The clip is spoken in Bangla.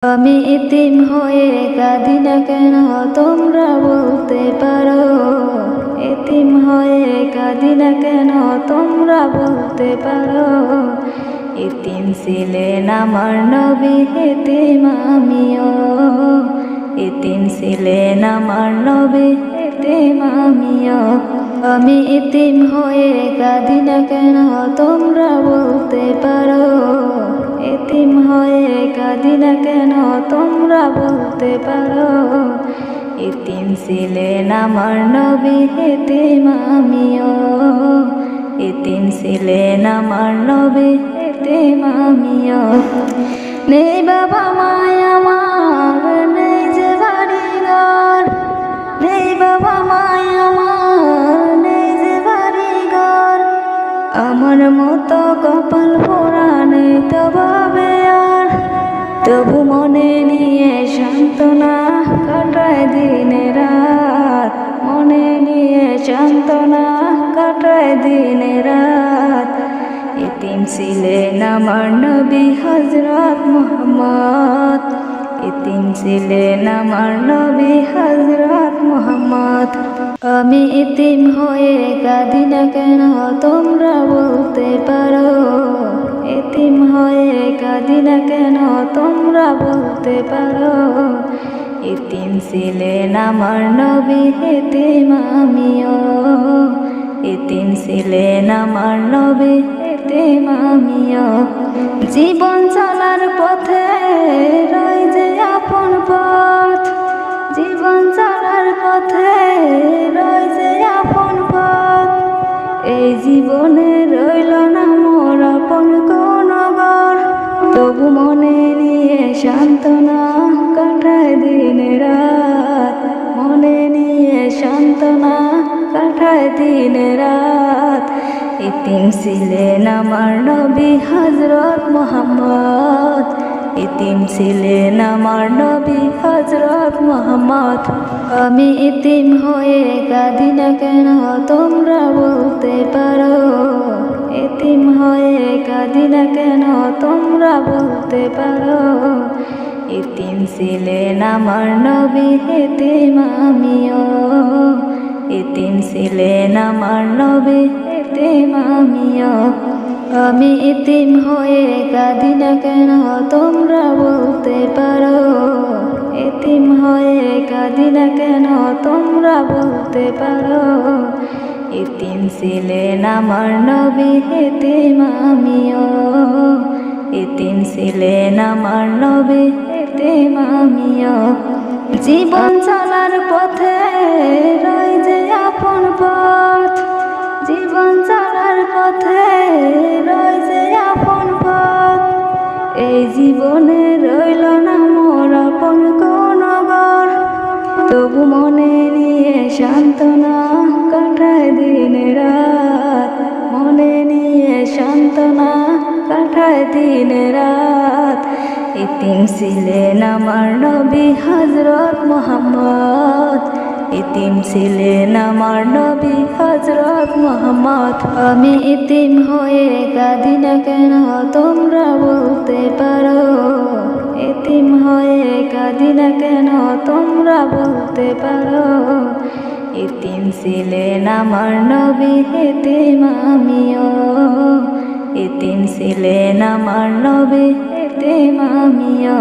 আমি এতিম হয়ে কাঁদি না কেন তোমরা বলতে পারো। এতিম হয়ে কাঁদি না কেন তোমরা বলতে পারো। এতিম ছিলেন আমার নবী, এতিম আমিও। এতিম ছিলেন আমার নবী, এতিম আমিও। আমি এতিম হয়ে কাঁদি না কেন তোমরা বলতে পারো। এতিম হয়ে কাঁদি না কেন তোমরা বলতে পারো। এতিম ছিলেন আমার নবী, এতিম আমিও। এতিম ছিলেন আমার নবী, এতিম আমিও। নেই বাবা মায় আমার, নেই যে বাড়ি ঘর। নেই বাবা মায় আমার, নেই যে বাড়ি ঘর। আমার মতো কপাল পোড়া নেই তো ভাবে আর। তবু মনে নিয়ে সান্ত্বনা কাটায় দিন রাত। মনে নিয়ে সান্ত্বনা কাটায় দিন রাত। এতিম ছিলেন আমার নবী হযরত মুহাম্মদ। এতিম ছিলেন আমার নবী হযরত মুহাম্মদ। আমি এতিম হয়ে কাঁদি না কেন তোমরা বলতে পারো। এতিম হয়ে কাঁদি না কেন তোমরা বলতে পারো। এতিম ছিলেন আমার নবী, এতিম আমিও। এতিম ছিলেন আমার নবী, এতিম আমিও। জীবন চলার পথে রয় যে আপন পথ। জীবন চলার পথে রয় যে আপন পথ। এই জীবনে রইল না মোর আপন কোন ঘর। তবু মনে নিয়ে সান্ত্বনা কাটায় দিন রাত। মনে নিয়ে সান্ত্বনা কাটায় দিন রাত। এতিম ছিলেন আমার নবী হযরত মুহাম্মদ। এতিম ছিলেন আমার নবী হযরত মুহাম্মদ। আমি এতিম হয়ে কাঁদি না কেন তোমরা বলতে পারো। এতিম হয়ে কাঁদি না কেন তোমরা বলতে পারো। এতিম ছিলেন আমার নবী, এতিম আমিও। এতিম ছিলেন আমার নবী, এতিম আমিও। আমি এতিম হয়ে কাঁদি না কেন তোমরা বলতে পারো। এতিম হয়ে কাঁদি না কেন তোমরা বলতে পারো। এতিম ছিলেন আমার নবী, এতিম আমিও। এতিম ছিলেন আমার নবী, এতিম আমিও। জীবন চলার পথে রয় যে আপন পথ। জীবন চলার পথে রয় যে আপন পথ। এই জীবনে রইল না মোর আপন কোন ঘর। তবু মনে নিয়ে সান্ত্বনা কাটায় দিন রাত। মনে নিয়ে সান্ত্বনা কাটায় দিন রাত। এতিম ছিলেন আমার নবী হযরত মুহাম্মদ। এতিম ছিলেন আমার নবী হযরত মুহাম্মদ। আমি এতিম হয়ে কাঁদি না কেন তোমরা বলতে পারো। এতিম হয়ে কাঁদি না কেন তোমরা বলতে পারো। এতিম ছিলেন আমার নবী, এতিম আমিও। এতিম ছিলেন আমার নবী, এতিম আমিও।